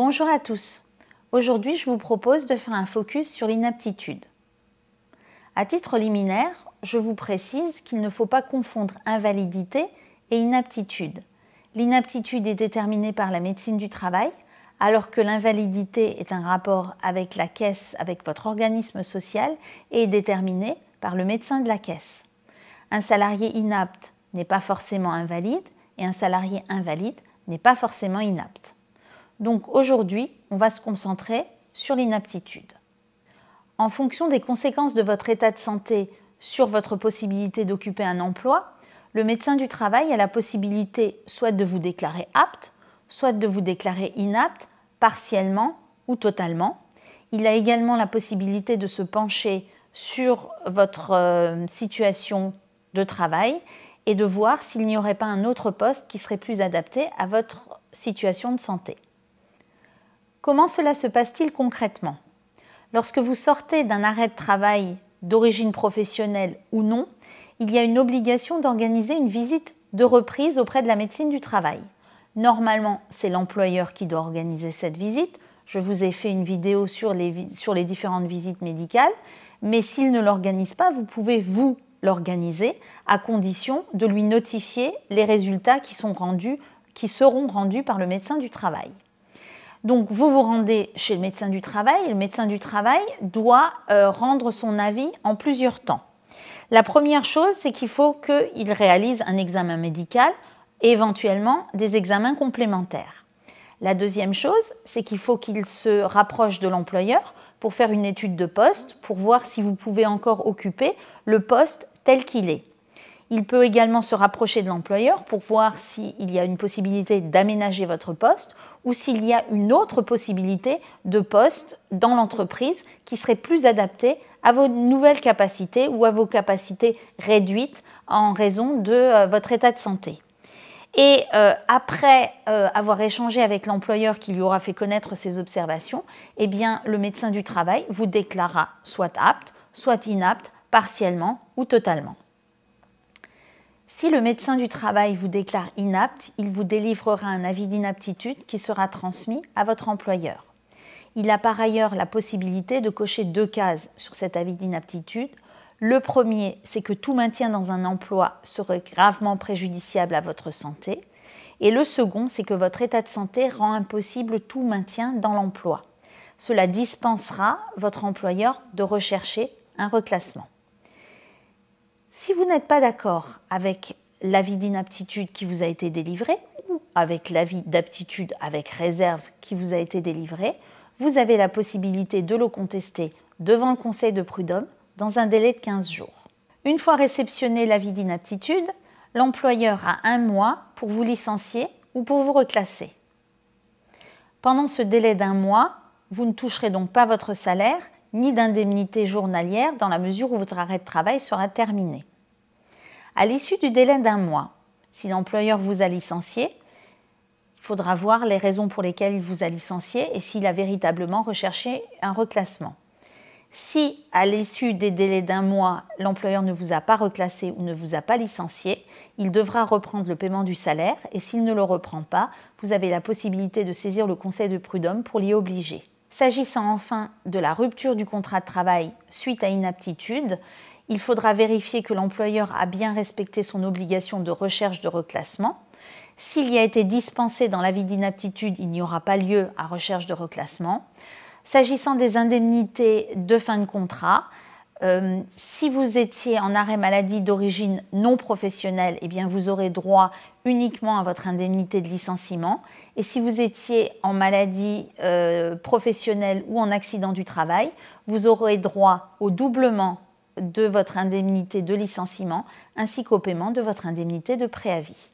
Bonjour à tous. Aujourd'hui, je vous propose de faire un focus sur l'inaptitude. À titre liminaire, je vous précise qu'il ne faut pas confondre invalidité et inaptitude. L'inaptitude est déterminée par la médecine du travail, alors que l'invalidité est un rapport avec la caisse, avec votre organisme social, et est déterminée par le médecin de la caisse. Un salarié inapte n'est pas forcément invalide et un salarié invalide n'est pas forcément inapte. Donc aujourd'hui, on va se concentrer sur l'inaptitude. En fonction des conséquences de votre état de santé sur votre possibilité d'occuper un emploi, le médecin du travail a la possibilité soit de vous déclarer apte, soit de vous déclarer inapte, partiellement ou totalement. Il a également la possibilité de se pencher sur votre situation de travail et de voir s'il n'y aurait pas un autre poste qui serait plus adapté à votre situation de santé. Comment cela se passe-t-il concrètement? Lorsque vous sortez d'un arrêt de travail d'origine professionnelle ou non, il y a une obligation d'organiser une visite de reprise auprès de la médecine du travail. Normalement, c'est l'employeur qui doit organiser cette visite. Je vous ai fait une vidéo sur les différentes visites médicales, mais s'il ne l'organise pas, vous pouvez vous l'organiser à condition de lui notifier les résultats qui seront rendus par le médecin du travail. Donc, vous vous rendez chez le médecin du travail et le médecin du travail doit rendre son avis en plusieurs temps. La première chose, c'est qu'il faut qu'il réalise un examen médical et éventuellement des examens complémentaires. La deuxième chose, c'est qu'il faut qu'il se rapproche de l'employeur pour faire une étude de poste, pour voir si vous pouvez encore occuper le poste tel qu'il est. Il peut également se rapprocher de l'employeur pour voir s'il y a une possibilité d'aménager votre poste ou s'il y a une autre possibilité de poste dans l'entreprise qui serait plus adaptée à vos nouvelles capacités ou à vos capacités réduites en raison de votre état de santé. Et après avoir échangé avec l'employeur qui lui aura fait connaître ses observations, eh bien, le médecin du travail vous déclarera soit apte, soit inapte, partiellement ou totalement. Si le médecin du travail vous déclare inapte, il vous délivrera un avis d'inaptitude qui sera transmis à votre employeur. Il a par ailleurs la possibilité de cocher 2 cases sur cet avis d'inaptitude. Le premier, c'est que tout maintien dans un emploi serait gravement préjudiciable à votre santé. Et le second, c'est que votre état de santé rend impossible tout maintien dans l'emploi. Cela dispensera votre employeur de rechercher un reclassement. Si vous n'êtes pas d'accord avec l'avis d'inaptitude qui vous a été délivré ou avec l'avis d'aptitude avec réserve qui vous a été délivré, vous avez la possibilité de le contester devant le conseil de prud'homme dans un délai de 15 jours. Une fois réceptionné l'avis d'inaptitude, l'employeur a 1 mois pour vous licencier ou pour vous reclasser. Pendant ce délai d'1 mois, vous ne toucherez donc pas votre salaire ni d'indemnité journalière dans la mesure où votre arrêt de travail sera terminé. À l'issue du délai d'1 mois, si l'employeur vous a licencié, il faudra voir les raisons pour lesquelles il vous a licencié et s'il a véritablement recherché un reclassement. Si, à l'issue des délais d'1 mois, l'employeur ne vous a pas reclassé ou ne vous a pas licencié, il devra reprendre le paiement du salaire et s'il ne le reprend pas, vous avez la possibilité de saisir le conseil de prud'homme pour l'y obliger. S'agissant enfin de la rupture du contrat de travail suite à inaptitude, il faudra vérifier que l'employeur a bien respecté son obligation de recherche de reclassement. S'il y a été dispensé dans l'avis d'inaptitude, il n'y aura pas lieu à recherche de reclassement. S'agissant des indemnités de fin de contrat, si vous étiez en arrêt maladie d'origine non professionnelle, eh bien vous aurez droit uniquement à votre indemnité de licenciement. Et si vous étiez en maladie professionnelle ou en accident du travail, vous aurez droit au doublement de votre indemnité de licenciement ainsi qu'au paiement de votre indemnité de préavis.